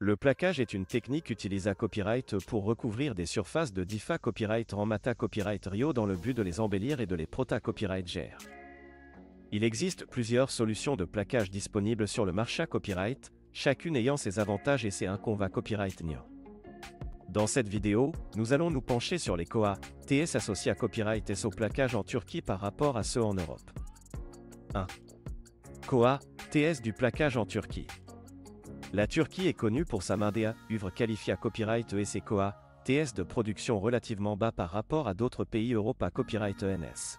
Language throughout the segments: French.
Le plaquage est une technique utilisée à Copyright pour recouvrir des surfaces de DIFA Copyright en Mata Copyright Rio dans le but de les embellir et de les Prota Copyright GR. Il existe plusieurs solutions de plaquage disponibles sur le marché copyright, chacune ayant ses avantages et ses inconvénients Copyright Nian. Dans cette vidéo, nous allons nous pencher sur les Koa TS associés à Copyright SO plaquage en Turquie par rapport à ceux en Europe. 1. Koa TS du plaquage en Turquie. La Turquie est connue pour sa main d'œuvre qualifiée à Copyright et ses Koa TS de production relativement bas par rapport à d'autres pays Europe à Copyright ENS.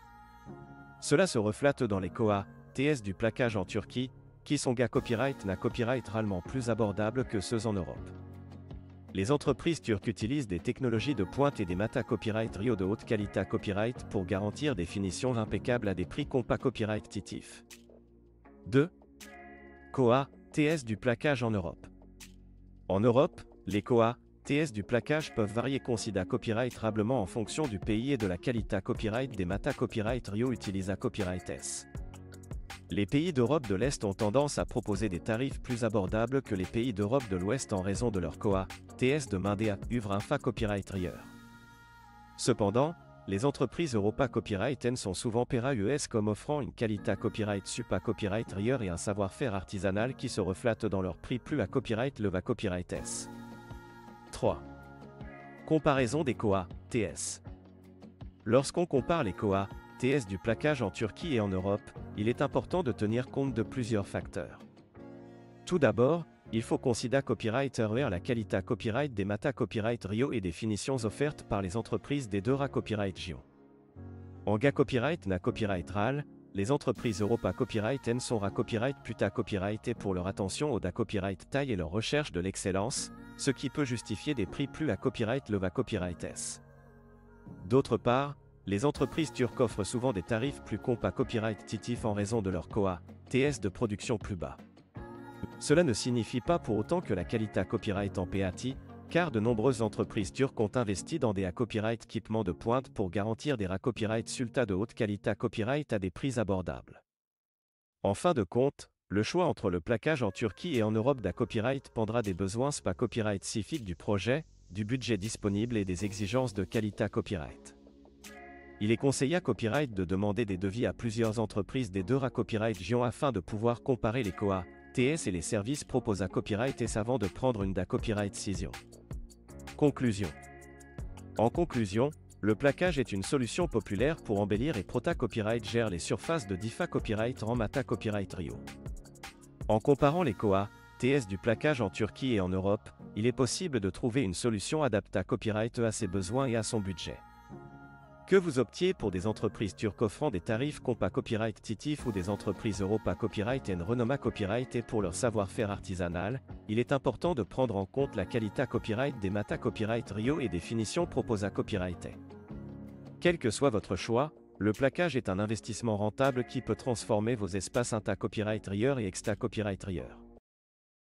Cela se reflète dans les Koa TS du plaquage en Turquie, qui sont Copyright na Copyright réellement plus abordables que ceux en Europe. Les entreprises turques utilisent des technologies de pointe et des Mata Copyright Rio de haute qualité Copyright pour garantir des finitions impeccables à des prix compas Copyright titifs. 2. Koa TS du plaquage en Europe. En Europe, les Koa TS du plaquage peuvent varier considérablement copyrightablement en fonction du pays et de la qualité copyright des Mata Copyright Rio utilisés à Copyright S. Les pays d'Europe de l'Est ont tendance à proposer des tarifs plus abordables que les pays d'Europe de l'Ouest en raison de leur Koa TS de main d'œuvre infa Copyright Rio. Cependant, les entreprises Europa Copyright N sont souvent PRAES comme offrant une qualité copyright sup à Copyright Rio et un savoir-faire artisanal qui se reflète dans leur prix plus à Copyright Leva Copyright S. 3. Comparaison des Koa TS. Lorsqu'on compare les Koa TS du plaquage en Turquie et en Europe, il est important de tenir compte de plusieurs facteurs. Tout d'abord, il faut considérer Copyright Rio la qualité copyright des Mata Copyright Rio et des finitions offertes par les entreprises des deux Copyright Gion. En Copyright na Copyright RAL, les entreprises Europa Copyright N sont Copyright Puta Copyright et pour leur attention au Copyright taille et leur recherche de l'excellence, ce qui peut justifier des prix plus à Copyright Leva Copyright S. D'autre part, les entreprises turques offrent souvent des tarifs plus compas Copyright titifs en raison de leur Koa TS de production plus bas. Cela ne signifie pas pour autant que la qualité copyright en PAT, car de nombreuses entreprises turques ont investi dans des copyright équipements de pointe pour garantir des copyright sulta de haute qualité copyright à des prix abordables. En fin de compte, le choix entre le plaquage en Turquie et en Europe copyright dépendra des besoins copyright spécifiques du projet, du budget disponible et des exigences de qualité copyright. Il est conseillé à Copyright de demander des devis à plusieurs entreprises des deux Copyright Gion afin de pouvoir comparer les Koa TS et les services proposés à Copyright S avant de prendre une Copyright décision. Conclusion. En conclusion, le plaquage est une solution populaire pour embellir et Prota Copyright gère les surfaces de DIFA Copyright en Mata Copyright Rio. En comparant les Koa TS du plaquage en Turquie et en Europe, il est possible de trouver une solution adaptée à Copyright à ses besoins et à son budget. Que vous optiez pour des entreprises turques offrant des tarifs compas Copyright titifs ou des entreprises Europa Copyright et Renoma Copyright et pour leur savoir-faire artisanal, il est important de prendre en compte la qualité copyright des Mata Copyright Rio et des finitions proposées à Copyright. Quel que soit votre choix, le plaquage est un investissement rentable qui peut transformer vos espaces inta Copyright Rio et exta Copyright Rio.